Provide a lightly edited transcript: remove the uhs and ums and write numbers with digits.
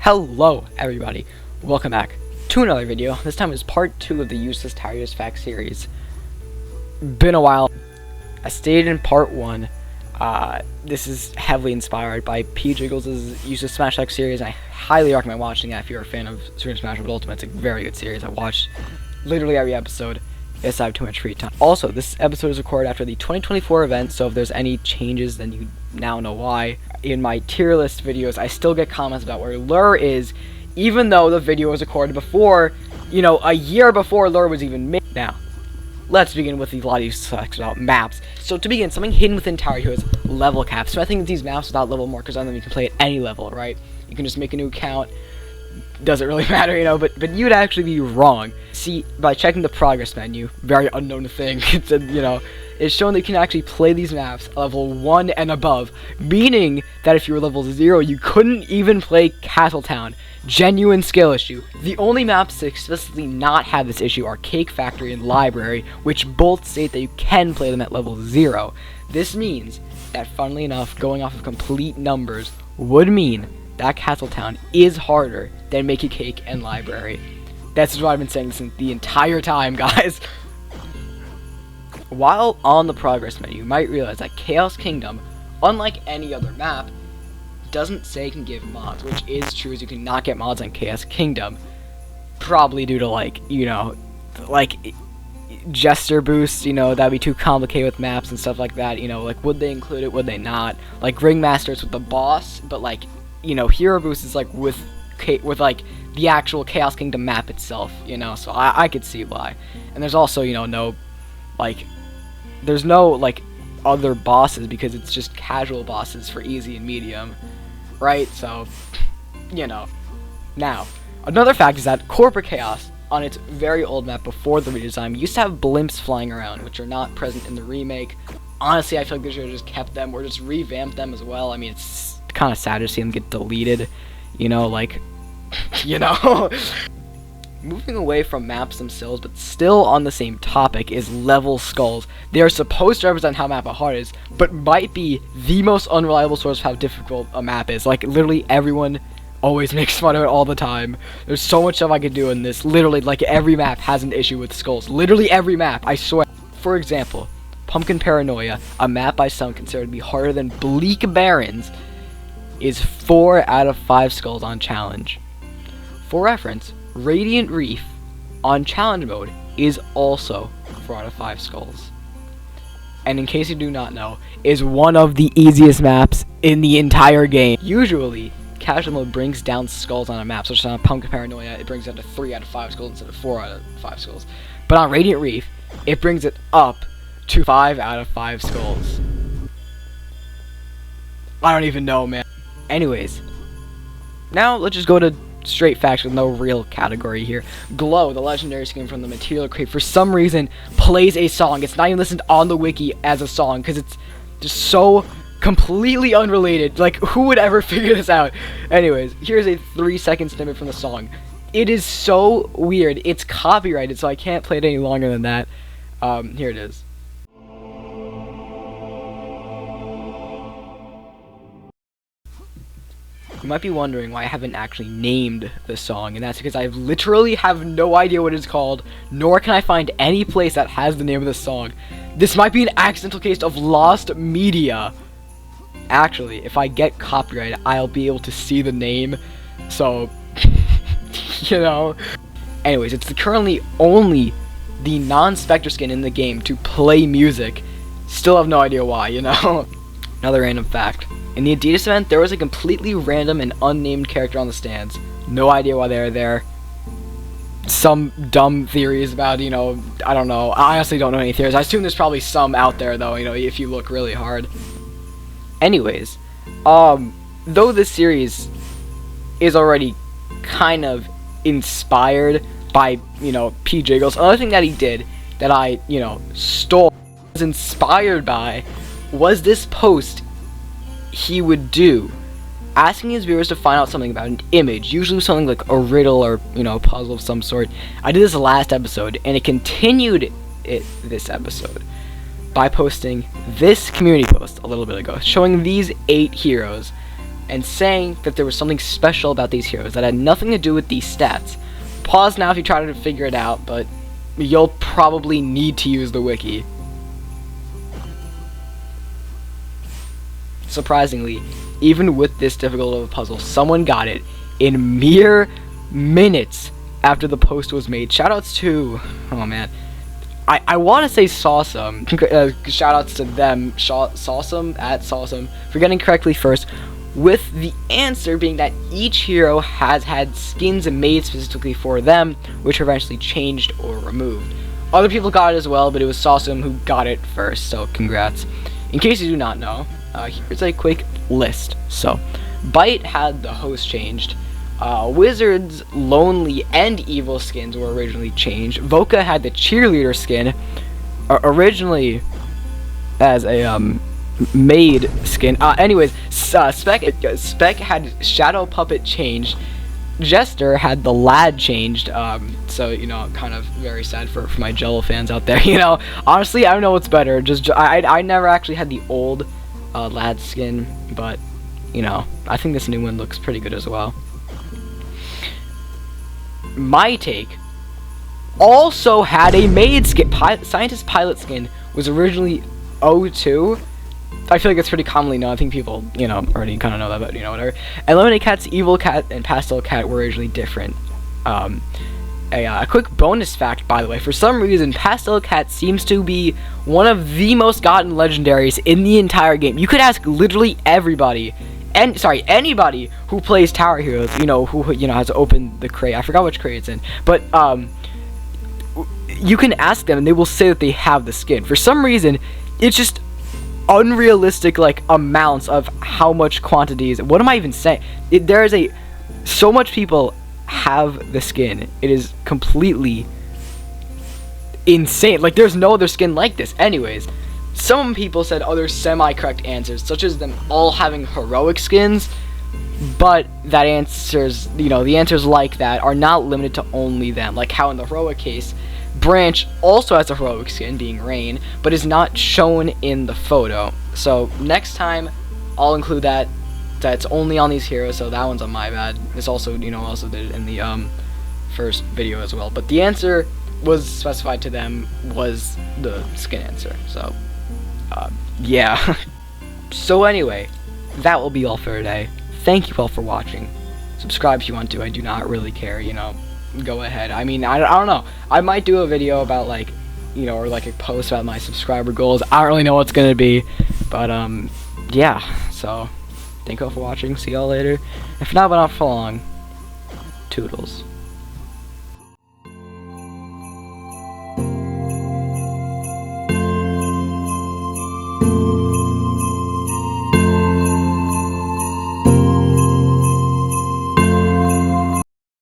Hello everybody, welcome back to another video. This time is part 2 of the Useless Tires Fact series. Been a while. I stated in part 1, this is heavily inspired by PJiggles' Useless Smash Fact series. I highly recommend watching it if you're a fan of Super Smash Bros. Ultimate. It's a very good series. I watched literally every episode. Yes, I have too much free time. Also, this episode is recorded after the 2024 event, so if there's any changes, then you now know why. In my tier list videos, I still get comments about where Lure is, even though the video was recorded before, a year before Lure was even made. Now, let's begin with a lot of these facts about maps. So to begin, something hidden within Tower Hero is level caps. So I think that these maps without level markers on them, you can play at any level, right? You can just make a new account. Doesn't really matter, but you'd actually be wrong. See, by checking the progress menu, very unknown thing, it said, it's shown that you can actually play these maps level 1 and above, meaning that if you were level 0, you couldn't even play Castletown. Genuine skill issue. The only maps to explicitly not have this issue are Cake Factory and Library, which both state that you can play them at level 0. This means that, funnily enough, going off of complete numbers would mean that Castletown is harder than Make a Cake and Library. That's what I've been saying since the entire time, guys. While on the progress menu, you might realize that Chaos Kingdom, unlike any other map, doesn't say it can give mods, which is true, as you cannot get mods on Chaos Kingdom. Probably due to, gesture boosts, that'd be too complicated with maps and stuff like that, would they include it, would they not? Like, Ringmaster's with the boss, but, Hero Boost is, with the actual Chaos Kingdom map itself, so I could see why. And there's also, there's no, other bosses, because it's just casual bosses for easy and medium, right? So, Now, another fact is that Corporate Chaos, on its very old map before the redesign, used to have blimps flying around, which are not present in the remake. Honestly, I feel like they should have just kept them, or just revamped them as well. I mean, it's kind of sad to see them get deleted, Moving away from maps themselves, but still on the same topic, is level skulls. They are supposed to represent how map hard is, but might be the most unreliable source of how difficult a map is. Literally everyone always makes fun of it all the time. There's so much stuff I could do in this. Literally, every map has an issue with skulls. Literally every map, I swear. For example, Pumpkin Paranoia, a map by some considered to be harder than Bleak Barrens, is 4 out of 5 skulls on challenge. For reference, Radiant Reef on challenge mode is also 4 out of 5 skulls. And in case you do not know, is one of the easiest maps in the entire game. Usually, casual mode brings down skulls on a map, such as on Pumpkin Paranoia, it brings down to 3 out of 5 skulls instead of 4 out of 5 skulls. But on Radiant Reef, it brings it up to 5 out of 5 skulls. I don't even know, man. Anyways, now let's just go to straight facts with no real category here. Glow, the legendary skin from the Material Crate, for some reason plays a song. It's not even listed on the wiki as a song, because it's just so completely unrelated. Who would ever figure this out? Anyways, here's a 3-second snippet from the song. It is so weird. It's copyrighted, so I can't play it any longer than that. Here it is. You might be wondering why I haven't actually named the song, and that's because I literally have no idea what it's called, nor can I find any place that has the name of the song. This might be an accidental case of lost media. Actually, if I get copyrighted, I'll be able to see the name, so, Anyways, it's currently only the non-Spectre skin in the game to play music. Still have no idea why, Another random fact. In the Adidas event, there was a completely random and unnamed character on the stands. No idea why they were there. Some dumb theories about, I don't know. I honestly don't know any theories. I assume there's probably some out there, though, if you look really hard. Anyways, though this series is already kind of inspired by, PJiggles, another thing that he did that I, stole, was inspired by, was this post he would do, asking his viewers to find out something about an image, usually something like a riddle or, a puzzle of some sort. I did this last episode, and it continued this episode by posting this community post a little bit ago, showing these 8 heroes and saying that there was something special about these heroes that had nothing to do with these stats. Pause now if you try to figure it out, but you'll probably need to use the wiki. Surprisingly, even with this difficult of a puzzle, someone got it in mere minutes after the post was made. Shoutouts to, oh man, I want to say Sawsome. Shoutouts to them, Sawsome at Sawsome, for getting correctly first, with the answer being that each hero has had skins made specifically for them, which were eventually changed or removed. Other people got it as well, but it was Sawsome who got it first, so congrats. In case you do not know, here's a quick list. So, Bite had the host changed. Wizard's Lonely and Evil skins were originally changed. Voka had the Cheerleader skin, originally as a made skin. Anyways, Spec had Shadow Puppet changed. Jester had the Lad changed. So, you know, kind of very sad for my Jello fans out there. You know, honestly, I don't know what's better. I never actually had the old Lad skin, but you know, I think this new one looks pretty good as well. My Take also had a made skin. Scientist Pilot skin was originally 02. I feel like it's pretty commonly known. I think people, you know, already kind of know that, but you know, whatever. And Lemonade Cat's Evil Cat and Pastel Cat were originally different. A quick bonus fact, by the way, for some reason, Pastel Cat seems to be one of the most gotten legendaries in the entire game. You could ask literally everybody, anybody who plays Tower Heroes, you know, who, you know, has opened the crate. I forgot which crate it's in, but, you can ask them and they will say that they have the skin. For some reason, it's just unrealistic, like, amounts of how much quantities. What am I even saying? There is so much people have the skin. It is completely insane. Like, there's no other skin like this. Anyways, some people said other semi-correct answers, such as them all having heroic skins, but that answers, you know, the answers like that are not limited to only them. Like how in the heroic case, Branch also has a heroic skin, being Rain, but is not shown in the photo. So next time, I'll include that. That's only on these heroes, so that one's on my bad. This also, you know, also did it in the first video as well. But the answer was specified to them was the skin answer. So, yeah. So anyway, that will be all for today. Thank you all for watching. Subscribe if you want to. I do not really care, you know. Go ahead. I mean, I don't know. I might do a video about, like, you know, or like a post about my subscriber goals. I don't really know what it's gonna be, but yeah. So, thank you all for watching. See y'all later. If not, but not for long. Toodles.